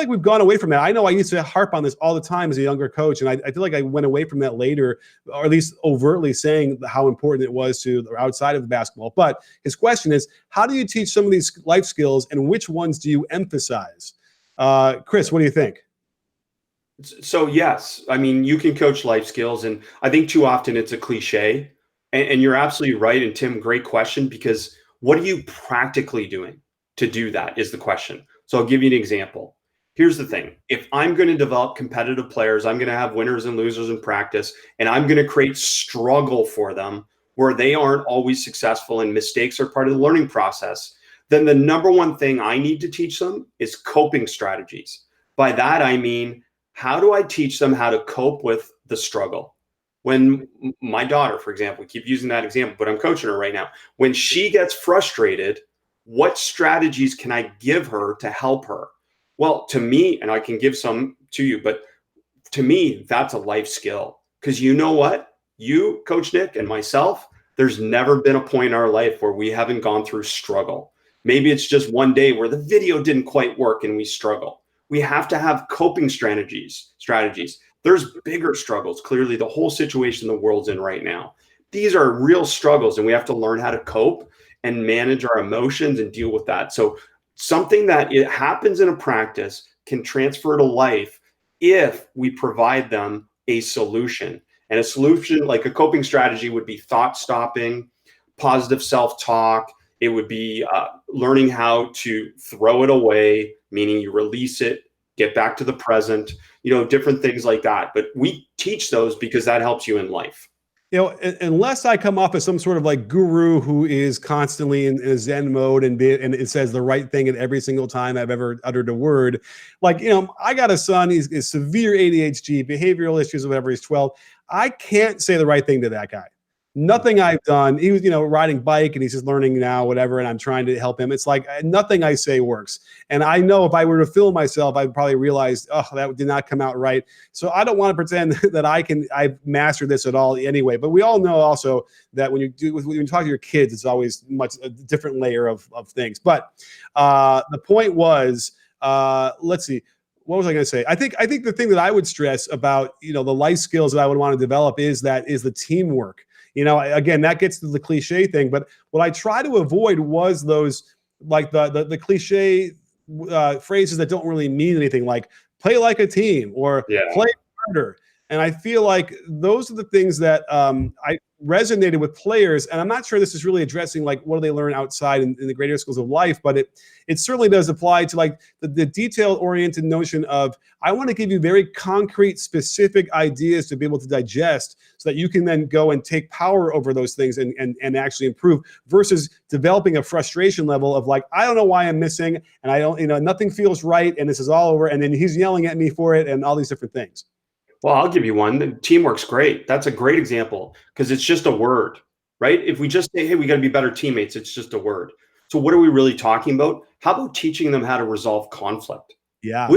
we've gone away from that. I know I used to harp on this all the time as a younger coach, and I feel like I went away from that later, or at least overtly saying how important it was to outside of basketball. But his question is, how do you teach some of these life skills, and which ones do you emphasize? Chris, what do you think? So yes, I mean, you can coach life skills, and I think too often it's a cliche. And you're absolutely right. And Tim, great question, because what are you practically doing to do that is the question. So I'll give you an example. Here's the thing. If I'm going to develop competitive players, I'm going to have winners and losers in practice, and I'm going to create struggle for them where they aren't always successful and mistakes are part of the learning process. Then the number one thing I need to teach them is coping strategies. By that, I mean, how do I teach them how to cope with the struggle? When my daughter, for example, we keep using that example, but I'm coaching her right now. When she gets frustrated, what strategies can I give her to help her? Well, to me, and I can give some to you, but to me, that's a life skill. Because you know what? You, Coach Nick, and myself, there's never been a point in our life where we haven't gone through struggle. Maybe it's just one day where the video didn't quite work and we struggle. We have to have coping strategies. There's bigger struggles. Clearly, the whole situation the world's in right now. These are real struggles, and we have to learn how to cope and manage our emotions and deal with that. So something that it happens in a practice can transfer to life if we provide them a solution. And a solution, like a coping strategy, would be thought stopping, positive self-talk. It would be learning how to throw it away, meaning you release it, get back to the present, different things like that. But we teach those because that helps you in life. Unless I come off as some sort of like guru who is constantly in a Zen mode and it says the right thing at every single time I've ever uttered a word. Like, I got a son, he's severe ADHD, behavioral issues, whatever, he's 12. I can't say the right thing to that guy. Nothing I've done. He was, riding bike and he's just learning now, whatever, and I'm trying to help him. It's like nothing I say works. And I know if I were to film myself, I'd probably realize, oh, that did not come out right. So I don't want to pretend that I've mastered this at all anyway. But we all know also that when you talk to your kids, it's always a different layer of things. But the point was, let's see. What was I going to say? I think the thing that I would stress about, the life skills that I would want to develop is the teamwork. Again, that gets to the cliche thing, but what I try to avoid was those like the cliche phrases that don't really mean anything, like play like a team or play harder. And I feel like those are the things that I resonated with players. And I'm not sure this is really addressing like what do they learn outside in the greater schools of life, but it certainly does apply to like the detail-oriented notion of I want to give you very concrete, specific ideas to be able to digest so that you can then go and take power over those things and actually improve, versus developing a frustration level of like, I don't know why I'm missing and I don't, nothing feels right and this is all over. And then he's yelling at me for it and all these different things. Well, I'll give you one. The teamwork's great. That's a great example because it's just a word, right? If we just say, hey, we got to be better teammates, it's just a word. So what are we really talking about? How about teaching them how to resolve conflict? Yeah.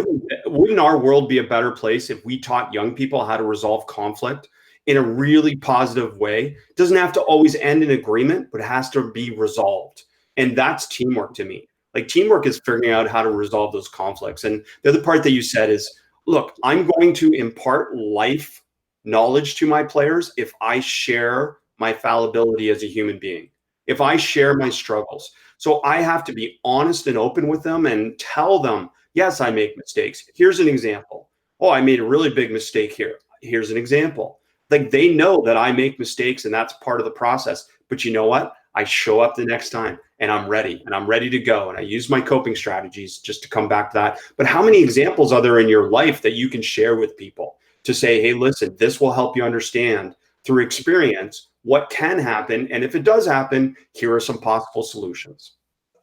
Wouldn't our world be a better place if we taught young people how to resolve conflict in a really positive way? It doesn't have to always end in agreement, but it has to be resolved. And that's teamwork to me. Like teamwork is figuring out how to resolve those conflicts. And the other part that you said is, look, I'm going to impart life knowledge to my players if I share my fallibility as a human being, if I share my struggles. So I have to be honest and open with them and tell them, yes, I make mistakes. Here's an example. Oh, I made a really big mistake here. Here's an example. Like they know that I make mistakes and that's part of the process. But you know what? I show up the next time and I'm ready to go. And I use my coping strategies just to come back to that. But how many examples are there in your life that you can share with people to say, hey, listen, this will help you understand through experience what can happen. And if it does happen, here are some possible solutions.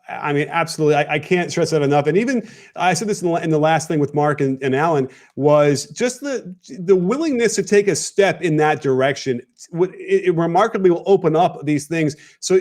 I mean, absolutely. I can't stress that enough. And even I said this in the last thing with Mark and Alan was just the willingness to take a step in that direction. It remarkably will open up these things. So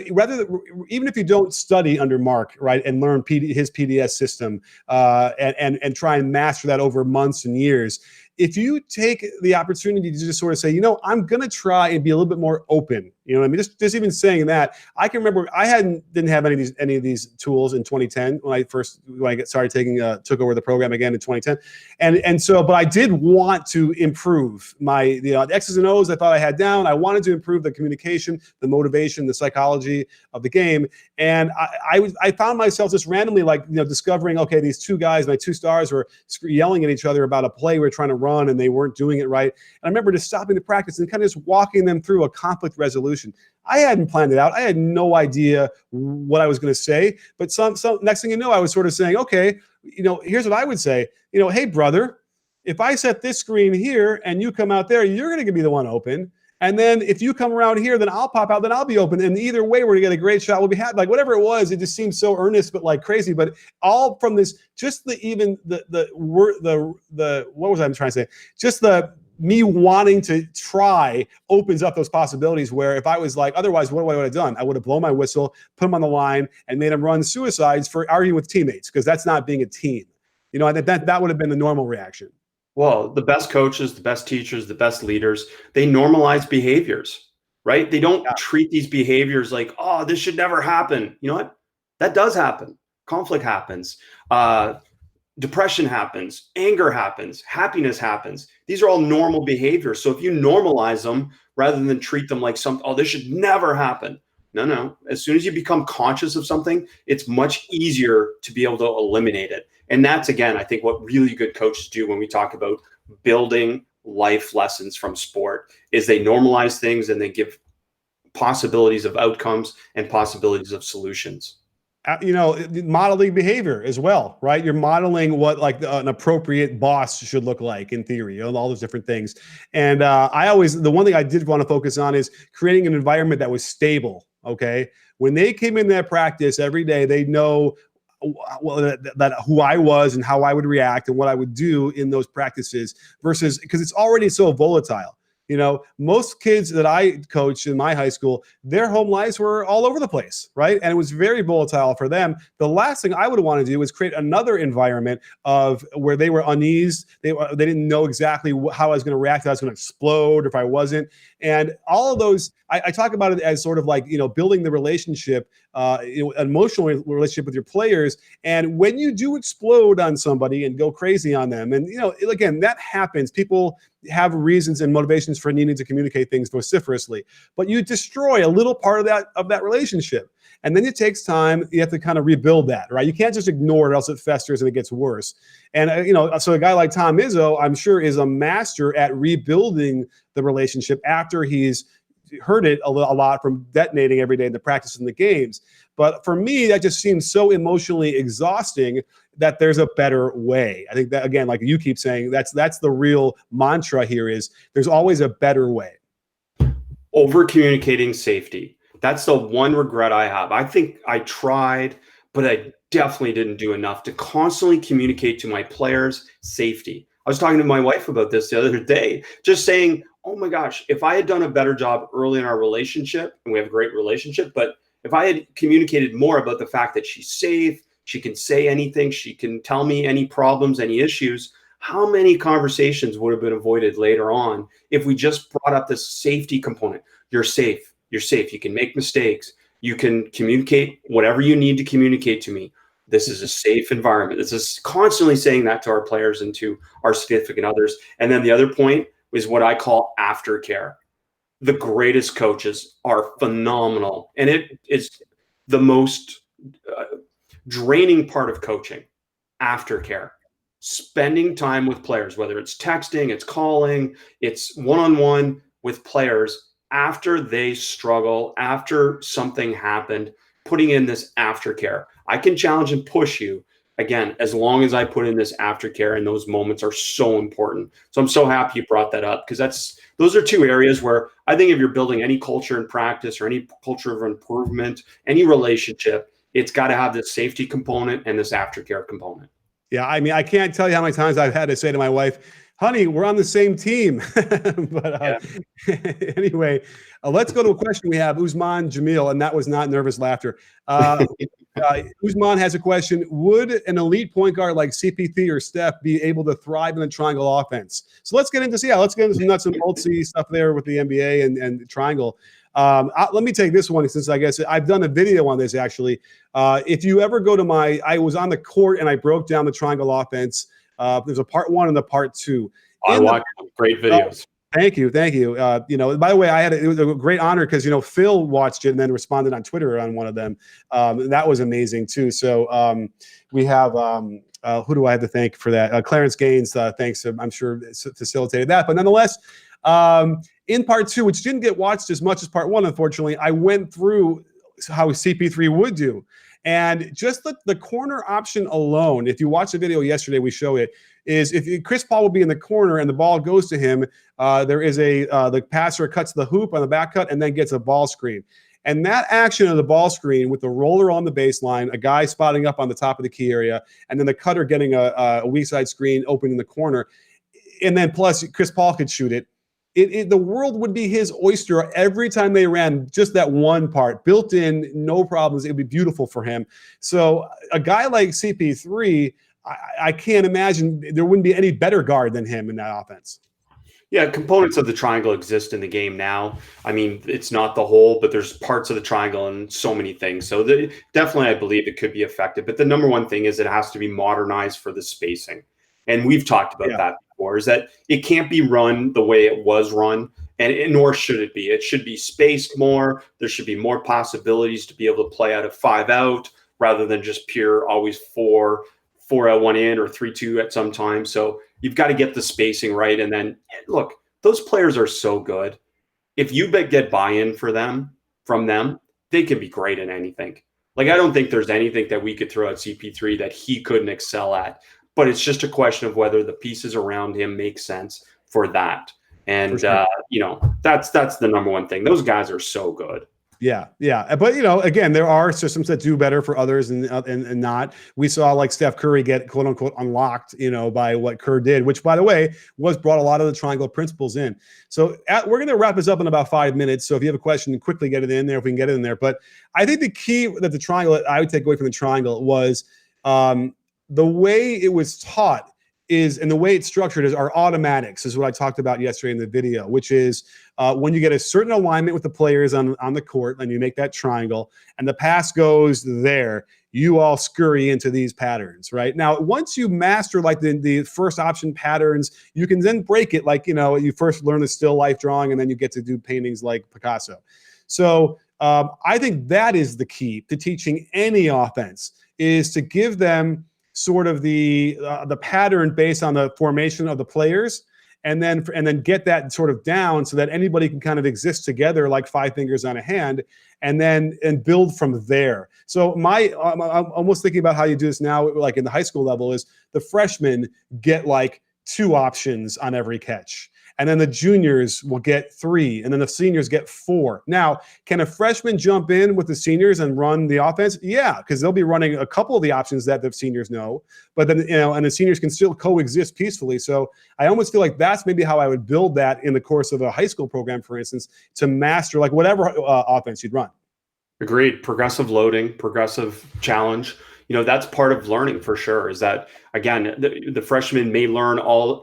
even if you don't study under Mark, right, and learn his PDS system and try and master that over months and years, if you take the opportunity to just sort of say, I'm going to try and be a little bit more open You know what I mean? Just even saying that, I can remember I didn't have any of these tools in 2010 when I took over the program again in 2010, and so, but I did want to improve my the X's and O's I thought I had down. I wanted to improve the communication, the motivation, the psychology of the game, and I found myself just randomly discovering, okay, these two guys, my two stars, were yelling at each other about a play we were trying to run and they weren't doing it right. And I remember just stopping the practice and kind of just walking them through a conflict resolution. I hadn't planned it out. I had no idea what I was going to say, but some next thing you know, I was sort of saying, okay, here's what I would say, hey brother, if I set this screen here and you come out there, you're going to be the one open. And then if you come around here, then I'll pop out, then I'll be open. And either way, we're gonna get a great shot. We'll be happy. Like whatever it was, it just seemed so earnest, but like crazy. But all from this, just what was I trying to say? Just me wanting to try opens up those possibilities where if I was like, otherwise, what would I have done? I would have blown my whistle, put them on the line, and made them run suicides for arguing with teammates, because that's not being a team. That would have been the normal reaction. Well, the best coaches, the best teachers, the best leaders, they normalize behaviors, right? They don't treat these behaviors like, oh, this should never happen. You know what? That does happen. Conflict happens. Depression happens. Anger happens. Happiness happens. These are all normal behaviors. So if you normalize them rather than treat them like this should never happen. No. As soon as you become conscious of something, it's much easier to be able to eliminate it. And that's, again, I think what really good coaches do when we talk about building life lessons from sport is they normalize things and they give possibilities of outcomes and possibilities of solutions. Modeling behavior as well, right? You're modeling what an appropriate boss should look like in theory, all those different things. And the one thing I did want to focus on is creating an environment that was stable. Okay. When they came in that practice every day, they know that who I was and how I would react and what I would do in those practices versus, because it's already so volatile. Most kids that I coached in my high school, their home lives were all over the place, right? And it was very volatile for them. The last thing I would want to do is create another environment of where they were uneasy. They didn't know exactly how I was going to react. If I was going to explode, or if I wasn't. And all of those, I talk about it as sort of like, building the relationship, emotional relationship with your players. And when you do explode on somebody and go crazy on them, and, again, that happens. People have reasons and motivations for needing to communicate things vociferously, but you destroy a little part of that relationship. And then it takes time. You have to kind of rebuild that, right? You can't just ignore it, else it festers and it gets worse. And, so a guy like Tom Izzo, I'm sure, is a master at rebuilding the relationship after he's heard it a lot from detonating every day in the practice and the games. But for me, that just seems so emotionally exhausting that there's a better way. I think that, again, like you keep saying, that's the real mantra here, is there's always a better way. Over communicating safety. That's the one regret I have. I think I tried, but I definitely didn't do enough to constantly communicate to my players safety. I was talking to my wife about this the other day, just saying, oh my gosh, if I had done a better job early in our relationship, and we have a great relationship, but if I had communicated more about the fact that she's safe, she can say anything, she can tell me any problems, any issues, how many conversations would have been avoided later on if we just brought up this safety component? You're safe. You're safe. You can make mistakes. You can communicate whatever you need to communicate to me. This is a safe environment. This is constantly saying that to our players and to our significant others. And then the other point is what I call aftercare. The greatest coaches are phenomenal. And it is the most draining part of coaching, aftercare. Spending time with players, whether it's texting, it's calling, it's one-on-one with players after they struggle, after something happened, putting in this aftercare. I can challenge and push you, again, as long as I put in this aftercare, and those moments are so important. So I'm so happy you brought that up, because those are two areas where I think if you're building any culture in practice or any culture of improvement, any relationship, it's got to have this safety component and this aftercare component. Yeah, I mean, I can't tell you how many times I've had to say to my wife, honey, we're on the same team. But anyway, let's go to a question we have, Usman Jamil, and that was not nervous laughter. Usman has a question. Would an elite point guard like CP3 or Steph be able to thrive in the triangle offense? So let's get into some nuts and boltsy stuff there with the NBA and the triangle. Let me take this one since I guess I've done a video on this actually. If you ever go to I was on the court and I broke down the triangle offense. There's a part 1 and the part 2. I watch great videos. Thank you. By the way, it was a great honor because Phil watched it and then responded on Twitter on one of them. That was amazing too. So we have who do I have to thank for that? Clarence Gaines, thanks. I'm sure facilitated that. But nonetheless, in part 2, which didn't get watched as much as part 1, unfortunately, I went through how CP3 would do. And just the corner option alone, if you watch the video yesterday, we show it, is if Chris Paul will be in the corner and the ball goes to him, there is the passer cuts the hoop on the back cut and then gets a ball screen. And that action of the ball screen with the roller on the baseline, a guy spotting up on the top of the key area, and then the cutter getting a weak side screen open in the corner, and then plus Chris Paul could shoot it. The world would be his oyster every time they ran just that one part, built in, no problems. It would be beautiful for him. So a guy like CP3, I can't imagine there wouldn't be any better guard than him in that offense. Yeah, components of the triangle exist in the game now. I mean, it's not the whole, but there's parts of the triangle and so many things. So definitely, I believe it could be effective. But the number one thing is it has to be modernized for the spacing. And we've talked about that before, is that it can't be run the way it was run, and nor should it be. It should be spaced more. There should be more possibilities to be able to play out of 5 out rather than just pure always 4 out 1 in or 3-2 at some time. So you've got to get the spacing right. And then look, those players are so good. If you get buy-in from them, they can be great at anything. Like, I don't think there's anything that we could throw at CP3 that he couldn't excel at. But it's just a question of whether the pieces around him make sense for that. And, sure. That's the number one thing. Those guys are so good. Yeah. But, again, there are systems that do better for others and not. We saw like Steph Curry get quote unquote unlocked, by what Kerr did, which, by the way, brought a lot of the triangle principles in. So we're going to wrap this up in about 5 minutes. So if you have a question, quickly get it in there if we can get it in there. But I think the key that the triangle, I would take away from the triangle was the way it was taught and the way it's structured are automatics, is what I talked about yesterday in the video, which is when you get a certain alignment with the players on the court and you make that triangle and the pass goes there, you all scurry into these patterns, right? Now, once you master like the first option patterns, you can then break it like, you first learn the still life drawing and then you get to do paintings like Picasso. So I think that is the key to teaching any offense, is to give them sort of the pattern based on the formation of the players, and then get that sort of down so that anybody can kind of exist together like 5 fingers on a hand, and build from there. So I'm almost thinking about how you do this now, like in the high school level, is the freshmen get like 2 options on every catch. And then the juniors will get 3, and then the seniors get 4. Now, can a freshman jump in with the seniors and run the offense? Yeah, because they'll be running a couple of the options that the seniors know, but then, and the seniors can still coexist peacefully. So I almost feel like that's maybe how I would build that in the course of a high school program, for instance, to master like whatever offense you'd run. Agreed. Progressive loading, progressive challenge. That's part of learning for sure, is that, again, the freshmen may learn all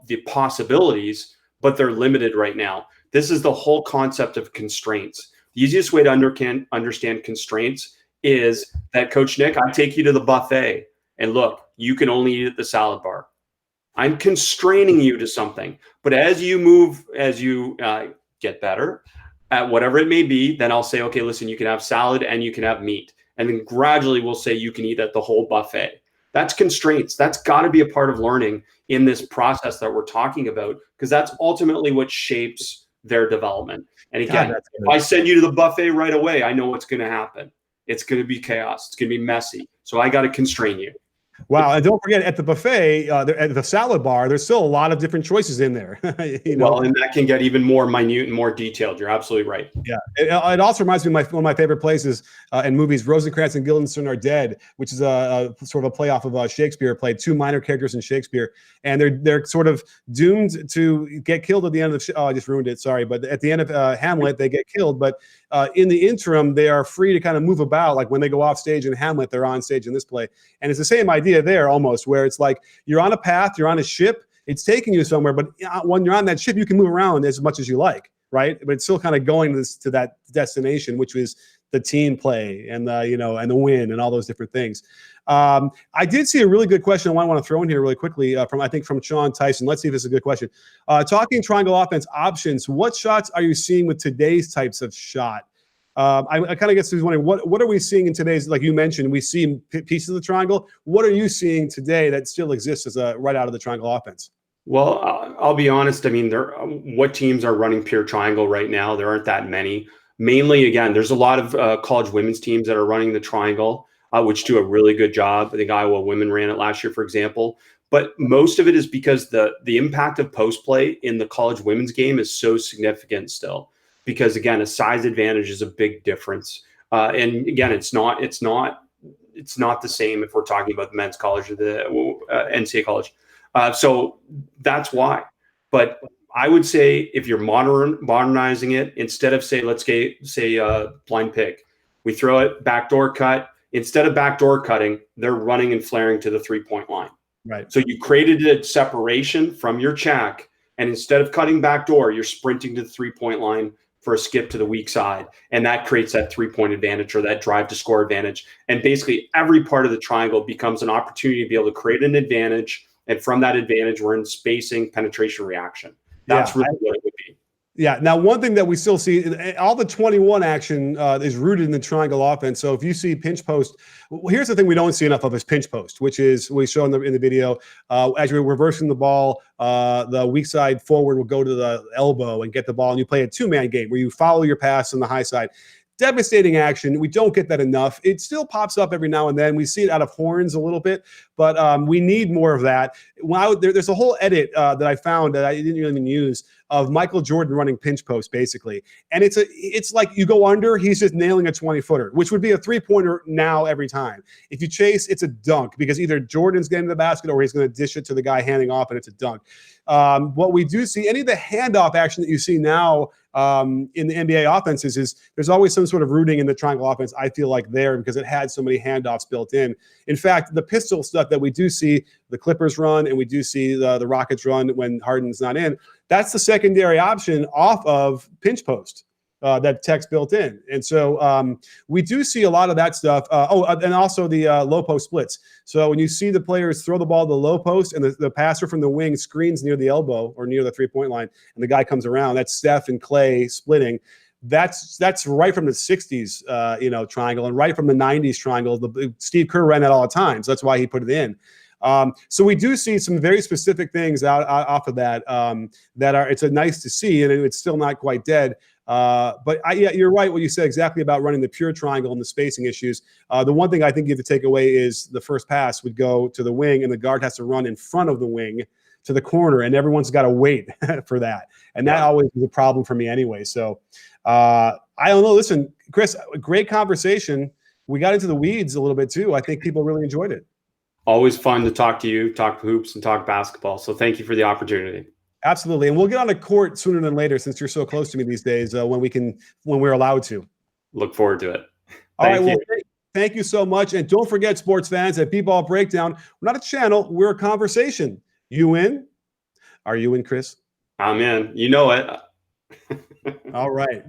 the possibilities, but they're limited right now. This is the whole concept of constraints. The easiest way to understand constraints is that, Coach Nick, I take you to the buffet and look, you can only eat at the salad bar. I'm constraining you to something, but as you get better at whatever it may be, then I'll say, okay, listen, you can have salad and you can have meat. And then gradually we'll say you can eat at the whole buffet. That's constraints. That's got to be a part of learning in this process that we're talking about, because that's ultimately what shapes their development. And again, if I send you to the buffet right away, I know what's going to happen. It's going to be chaos. It's going to be messy. So I got to constrain you. Wow. And don't forget, at the buffet, at the salad bar, there's still a lot of different choices in there. Well, and that can get even more minute and more detailed. You're absolutely right. Yeah. It also reminds me of one of my favorite places in movies, Rosencrantz and Guildenstern Are Dead, which is a sort of a playoff of Shakespeare, played 2 minor characters in Shakespeare. And they're sort of doomed to get killed at the end of I just ruined it. Sorry. But at the end of Hamlet, they get killed. But in the interim, they are free to kind of move about. Like when they go off stage in Hamlet, they're on stage in this play. And it's the same idea there almost, where it's like you're on a path, you're on a ship, it's taking you somewhere, but when you're on that ship, you can move around as much as you like. right? But it's still kind of going to that destination, which was the team play and the, and the win and all those different things. I did see a really good question I want to throw in here really quickly from Sean Tyson. Let's see if this is a good question. Talking triangle offense options, what shots are you seeing with today's types of shot? I kind of guess who's wondering, what are we seeing in today's, like you mentioned, we see pieces of the triangle. What are you seeing today that still exists as a right out of the triangle offense? Well, I'll be honest. I mean, what teams are running pure triangle right now? There aren't that many. Mainly, again, there's a lot of college women's teams that are running the triangle, which do a really good job. I think Iowa women ran it last year, for example. But most of it is because the impact of post play in the college women's game is so significant still. Because again, a size advantage is a big difference. And again, it's not the same if we're talking about the men's college or the NCAA college. So that's why. But I would say if you're modernizing it, instead of let's say blind pick, we throw it backdoor cut. Instead of backdoor cutting, they're running and flaring to the 3-point line. Right. So you created a separation from your check, and instead of cutting backdoor, you're sprinting to the 3-point line for a skip to the weak side. And that creates that 3-point advantage or that drive to score advantage. And basically every part of the triangle becomes an opportunity to be able to create an advantage. And from that advantage, we're in spacing, penetration, reaction. That's really what it would be. Yeah. Now, one thing that we still see, all the 21 action is rooted in the triangle offense. So if you see pinch post, here's the thing we don't see enough of is pinch post, which is we show in the video. As you're reversing the ball, the weak side forward will go to the elbow and get the ball, and you play a two-man game where you follow your pass on the high side. Devastating action. We don't get that enough. It still pops up every now and then. We see it out of horns a little bit, but we need more of that. There's a whole edit that I found that I didn't even use of Michael Jordan running pinch post, basically. And it's like you go under, he's just nailing a 20-footer, which would be a three-pointer now every time. If you chase, it's a dunk because either Jordan's getting the basket or he's going to dish it to the guy handing off, and it's a dunk. What we do see, any of the handoff action that you see now in the NBA offenses is there's always some sort of rooting in the triangle offense, I feel like, there because it had so many handoffs built in. In fact, the pistol stuff that we do see the Clippers run and we do see the Rockets run when Harden's not in, that's the secondary option off of pinch post that Tech's built in. And so we do see a lot of that stuff. And also the low post splits. So when you see the players throw the ball to the low post and the passer from the wing screens near the elbow or near the 3-point line, and the guy comes around, that's Steph and Clay splitting. That's right from the 60s, triangle, and right from the 90s triangle. Steve Kerr ran that all the time, so that's why he put it in. So we do see some very specific things off of that it's nice to see, and it's still not quite dead. But you're right what you said exactly about running the pure triangle and the spacing issues. The one thing I think you have to take away is the first pass would go to the wing, and the guard has to run in front of the wing to the corner, and everyone's got to wait for that. And that always is a problem for me anyway. So I don't know. Listen, Chris, great conversation. We got into the weeds a little bit too. I think people really enjoyed it. Always fun to talk to you, talk hoops, and talk basketball. So thank you for the opportunity. Absolutely. And we'll get on the court sooner than later since you're so close to me these days when we're allowed to. Look forward to it. All right. Well, thank you so much. And don't forget, sports fans, at B-Ball Breakdown, we're not a channel, we're a conversation. You in? Are you in, Chris? I'm in. You know it. All right.